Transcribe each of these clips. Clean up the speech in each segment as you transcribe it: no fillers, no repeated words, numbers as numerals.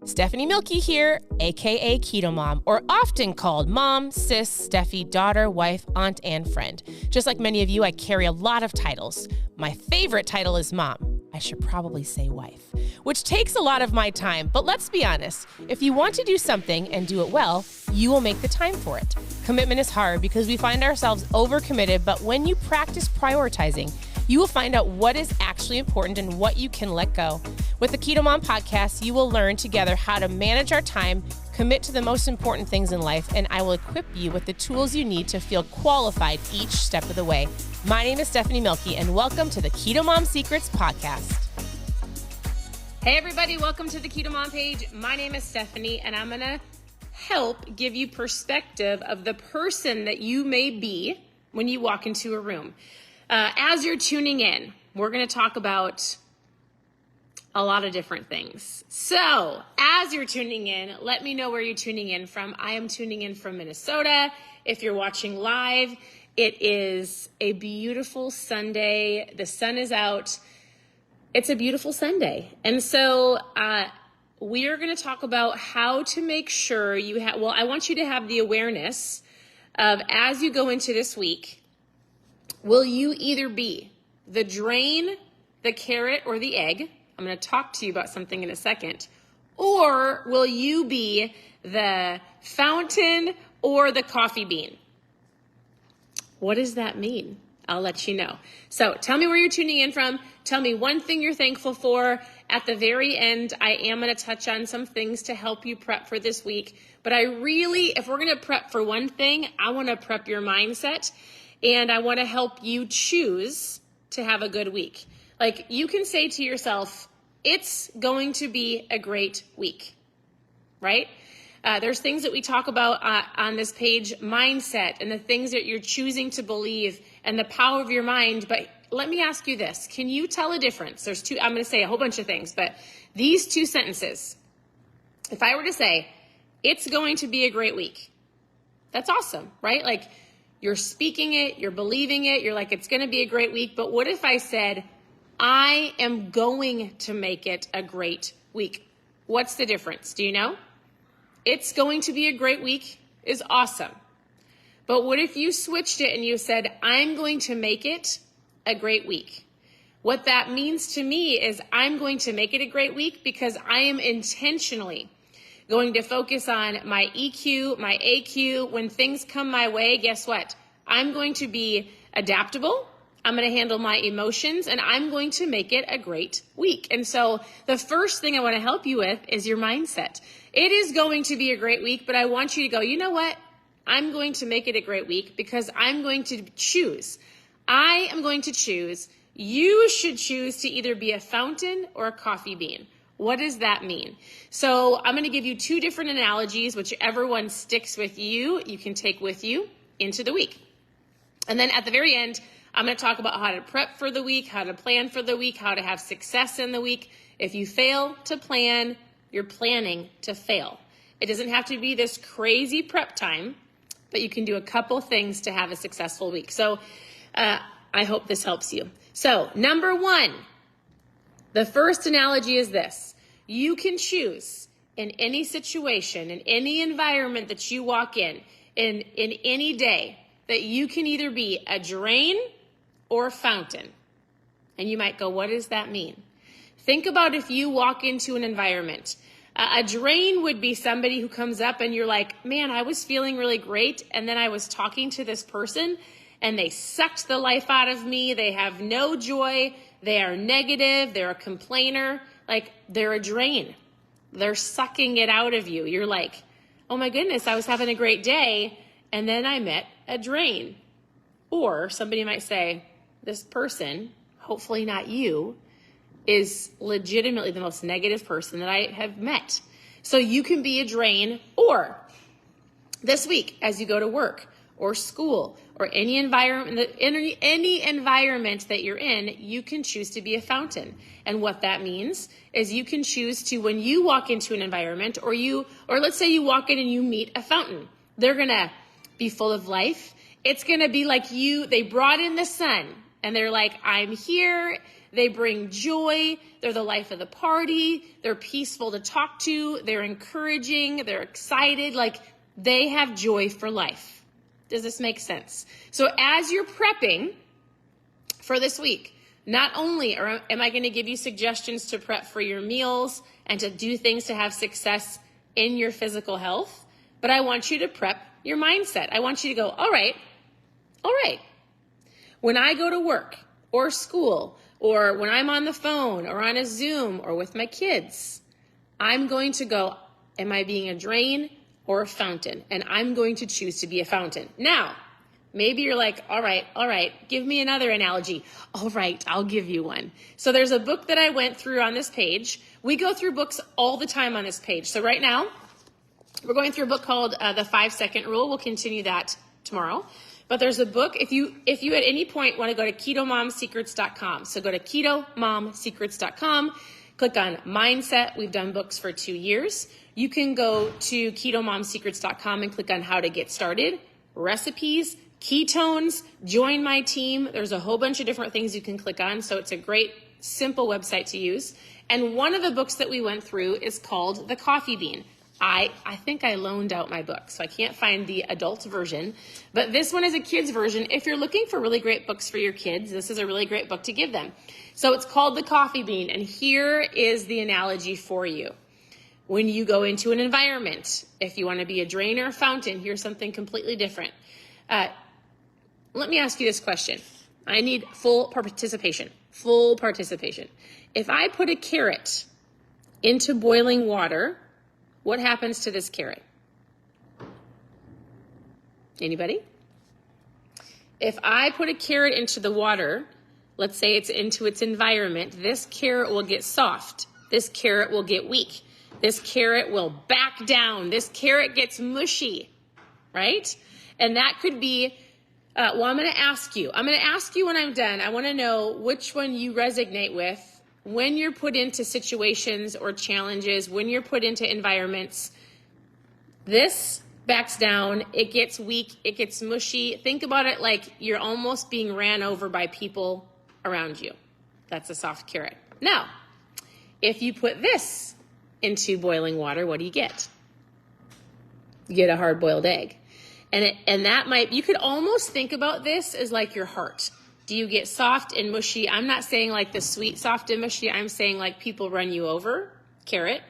Stephanie Milky here, aka Keto Mom, or often called mom, sis, Steffi, daughter, wife, aunt, and friend. Just like many of you, I carry a lot of titles. My favorite title is mom. I should probably say wife, which takes a lot of my time. But let's be honest, if you want to do something and do it well, you will make the time for it. Commitment is hard because we find ourselves overcommitted, but when you practice prioritizing, you will find out what is actually important and what you can let go. With the Keto Mom podcast, you will learn together how to manage our time, commit to the most important things in life, and I will equip you with the tools you need to feel qualified each step of the way. My name is Stephanie Milky, and welcome to the Keto Mom Secrets podcast. Hey everybody, welcome to the Keto Mom page. My name is Stephanie, and I'm gonna help give you perspective of the person that you may be when you walk into a room. As you're tuning in, we're going to talk about a lot of different things. So as you're tuning in, let me know where you're tuning in from. I am tuning in from Minnesota. If you're watching live, it is a beautiful Sunday. The sun is out. It's a beautiful Sunday. And so we are going to talk about how to make sure you have, I want you to have the awareness of, as you go into this week, will you either be the drain, the carrot, or the egg? I'm going to talk to you about something in a second. Or will you be the fountain or the coffee bean? What does that mean? I'll let you know. So tell me where you're tuning in from. Tell me one thing you're thankful for. At the very end, I am going to touch on some things to help you prep for this week. But if we're going to prep for one thing, I want to prep your mindset. And I want to help you choose to have a good week. Like, you can say to yourself, it's going to be a great week, right? There's things that we talk about on this page, mindset, and the things that you're choosing to believe and the power of your mind. But let me ask you this. Can you tell a difference? There's two, I'm going to say a whole bunch of things, but these two sentences, if I were to say, it's going to be a great week, that's awesome, right? Like, you're speaking it, you're believing it, you're like, it's going to be a great week. But what if I said, I am going to make it a great week? What's the difference? Do you know? It's going to be a great week is awesome. But what if you switched it and you said, I'm going to make it a great week? What that means to me is I'm going to make it a great week because I am intentionally going to focus on my EQ, my AQ. When things come my way, guess what? I'm going to be adaptable. I'm going to handle my emotions, and I'm going to make it a great week. And so the first thing I want to help you with is your mindset. It is going to be a great week, but I want you to go, you know what? I'm going to make it a great week because I'm going to choose. I am going to choose. You should choose to either be a fountain or a coffee bean. What does that mean? So I'm going to give you two different analogies. Whichever one sticks with you, you can take with you into the week. And then at the very end, I'm going to talk about how to prep for the week, how to plan for the week, how to have success in the week. If you fail to plan, you're planning to fail. It doesn't have to be this crazy prep time, but you can do a couple things to have a successful week. So I hope this helps you. So number one, the first analogy is this. You can choose in any situation, in any environment that you walk in any day, that you can either be a drain or a fountain. And you might go, what does that mean? Think about if you walk into an environment. A drain would be somebody who comes up and you're like, man, I was feeling really great. And then I was talking to this person and they sucked the life out of me. They have no joy. They are negative. They're a complainer. Like, they're a drain. They're sucking it out of you. You're like, oh my goodness, I was having a great day. And then I met a drain. Or somebody might say, this person, hopefully not you, is legitimately the most negative person that I have met. So you can be a drain. Or this week, as you go to work or school or any environment that you're in, you can choose to be a fountain. And what that means is you can choose to, when you walk into an environment or let's say you walk in and you meet a fountain, they're going to be full of life. It's going to be like they brought in the sun and they're like, I'm here. They bring joy. They're the life of the party. They're peaceful to talk to. They're encouraging. They're excited. Like, they have joy for life. Does this make sense? So as you're prepping for this week, not only am I going to give you suggestions to prep for your meals and to do things to have success in your physical health, but I want you to prep your mindset. I want you to go, all right, when I go to work or school or when I'm on the phone or on a Zoom or with my kids, I'm going to go, am I being a drain or a fountain? And I'm going to choose to be a fountain. Now, maybe you're like, all right, give me another analogy. All right, I'll give you one. So there's a book that I went through on this page. We go through books all the time on this page. So right now, we're going through a book called The 5-Second Rule. We'll continue that tomorrow. But there's a book, if you at any point want to go to KetoMomSecrets.com. So go to KetoMomSecrets.com, click on Mindset. We've done books for 2 years. You can go to KetoMomSecrets.com and click on How to Get Started, Recipes, Ketones, Join My Team. There's a whole bunch of different things you can click on. So it's a great, simple website to use. And one of the books that we went through is called The Coffee Bean. I think I loaned out my book, so I can't find the adult version. But this one is a kid's version. If you're looking for really great books for your kids, this is a really great book to give them. So it's called The Coffee Bean, and here is the analogy for you. When you go into an environment, if you want to be a drain or a fountain, here's something completely different. Let me ask you this question. I need full participation. If I put a carrot into boiling water, what happens to this carrot? Anybody? If I put a carrot into the water, let's say it's into its environment, this carrot will get soft. This carrot will get weak. This carrot will back down. This carrot gets mushy, right? And that could be, I'm going to ask you when I'm done. I want to know which one you resonate with when you're put into situations or challenges, when you're put into environments. This backs down, it gets weak, it gets mushy. Think about it like you're almost being ran over by people around you. That's a soft carrot. Now, if you put this into boiling water, what do you get? You get a hard-boiled egg. And that might, you could almost think about this as like your heart. Do you get soft and mushy? I'm not saying like the sweet, soft and mushy. I'm saying like people run you over, carrot,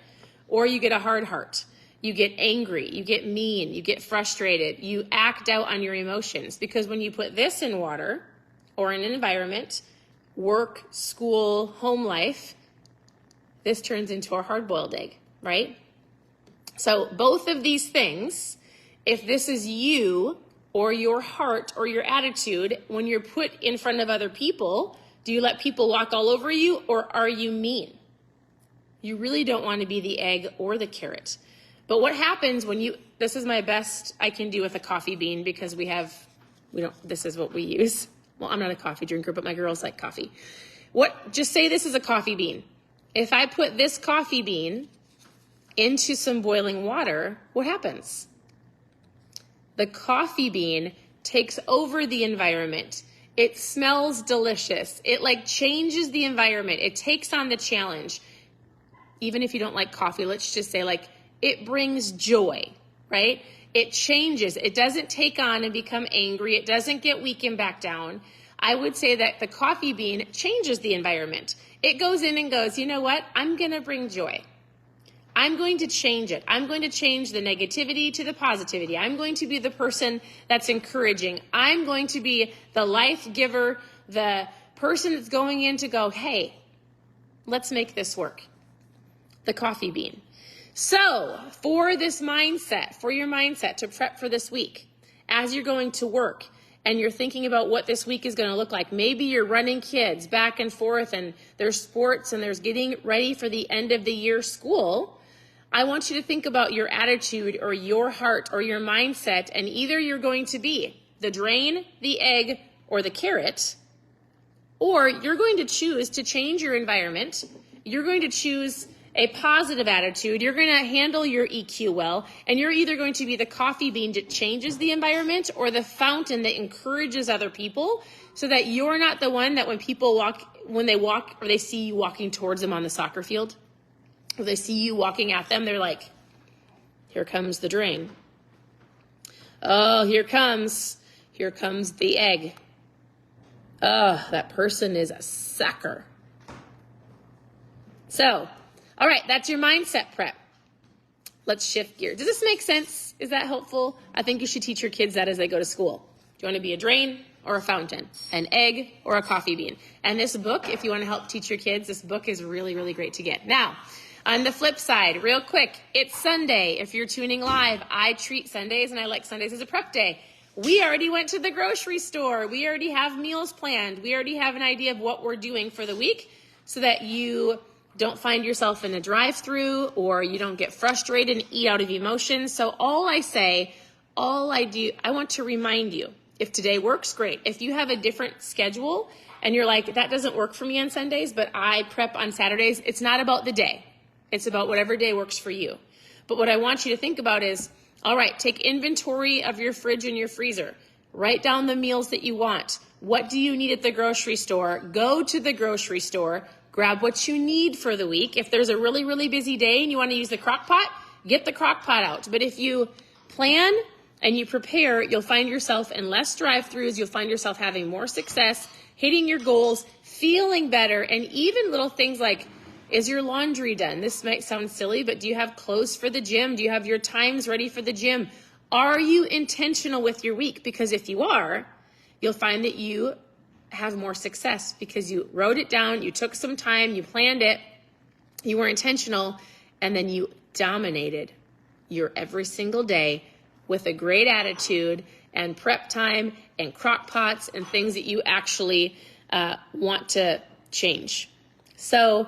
or you get a hard heart. You get angry, you get mean, you get frustrated, you act out on your emotions. Because when you put this in water or in an environment, work, school, home life, this turns into a hard-boiled egg, right? So both of these things, if this is you or your heart or your attitude, when you're put in front of other people, do you let people walk all over you or are you mean? You really don't want to be the egg or the carrot. But what happens when you, this is my best I can do with a coffee bean because this is what we use. Well, I'm not a coffee drinker, but my girls like coffee. Just say this is a coffee bean. If I put this coffee bean into some boiling water, what happens? The coffee bean takes over the environment. It smells delicious. It like changes the environment. It takes on the challenge. Even if you don't like coffee, let's just say like it brings joy, right? It changes. It doesn't take on and become angry. It doesn't get weak and back down. I would say that the coffee bean changes the environment. It goes in and goes, you know what? I'm going to bring joy. I'm going to change it. I'm going to change the negativity to the positivity. I'm going to be the person that's encouraging. I'm going to be the life giver, the person that's going in to go, hey, let's make this work. The coffee bean. So for this mindset, for your mindset to prep for this week, as you're going to work and you're thinking about what this week is going to look like, maybe you're running kids back and forth and there's sports and there's getting ready for the end of the year school. I want you to think about your attitude or your heart or your mindset, and either you're going to be the drain, the egg, or the carrot, or you're going to choose to change your environment. You're going to choose a positive attitude, you're going to handle your EQ well, and you're either going to be the coffee bean that changes the environment or the fountain that encourages other people, so that you're not the one that when they walk or they see you walking towards them on the soccer field, or they see you walking at them, they're like, here comes the drain. Oh, here comes the egg. Oh, that person is a sucker. So, all right, that's your mindset prep. Let's shift gears. Does this make sense? Is that helpful? I think you should teach your kids that as they go to school. Do you want to be a drain or a fountain? An egg or a coffee bean? And this book, if you want to help teach your kids, this book is really, really great to get. Now, on the flip side, real quick, it's Sunday. If you're tuning live, I treat Sundays and I like Sundays as a prep day. We already went to the grocery store. We already have meals planned. We already have an idea of what we're doing for the week so that you don't find yourself in a drive-through or you don't get frustrated and eat out of emotion. So all I do, I want to remind you, if today works, great. If you have a different schedule and you're like, that doesn't work for me on Sundays, but I prep on Saturdays, it's not about the day. It's about whatever day works for you. But what I want you to think about is, all right, take inventory of your fridge and your freezer. Write down the meals that you want. What do you need at the grocery store? Go to the grocery store. Grab what you need for the week. If there's a really, really busy day and you want to use the crock pot, get the crock pot out. But if you plan and you prepare, you'll find yourself in less drive-thrus. You'll find yourself having more success, hitting your goals, feeling better, and even little things like, is your laundry done? This might sound silly, but do you have clothes for the gym? Do you have your times ready for the gym? Are you intentional with your week? Because if you are, you'll find that you have more success because you wrote it down, you took some time, you planned it, you were intentional, and then you dominated your every single day with a great attitude and prep time and crock pots and things that you actually want to change. So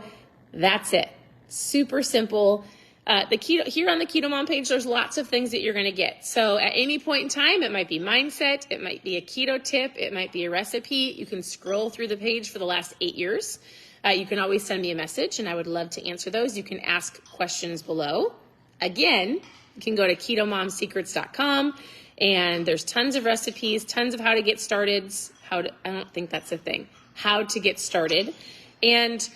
that's it. Super simple. Here on the Keto Mom page, there's lots of things that you're going to get. So at any point in time, it might be mindset, it might be a keto tip, it might be a recipe. You can scroll through the page for the last 8 years. You can always send me a message, and I would love to answer those. You can ask questions below. Again, you can go to ketomomsecrets.com, and there's tons of recipes, tons of how to get started. I don't think that's a thing. How to get started. And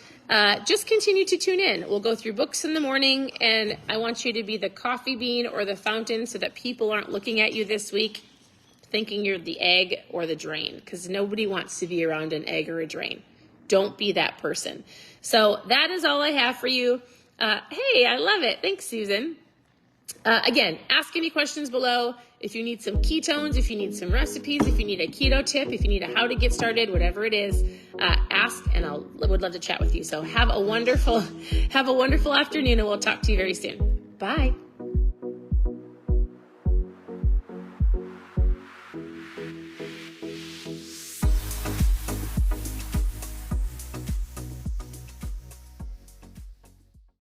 just continue to tune in. We'll go through books in the morning, and I want you to be the coffee bean or the fountain so that people aren't looking at you this week thinking you're the egg or the drain, because nobody wants to be around an egg or a drain. Don't be that person. So that is all I have for you. Hey, I love it. Thanks, Susan. Again, ask any questions below. If you need some ketones, if you need some recipes, if you need a keto tip, if you need a how to get started, whatever it is, ask, and I would love to chat with you. So have a wonderful afternoon, and we'll talk to you very soon. Bye.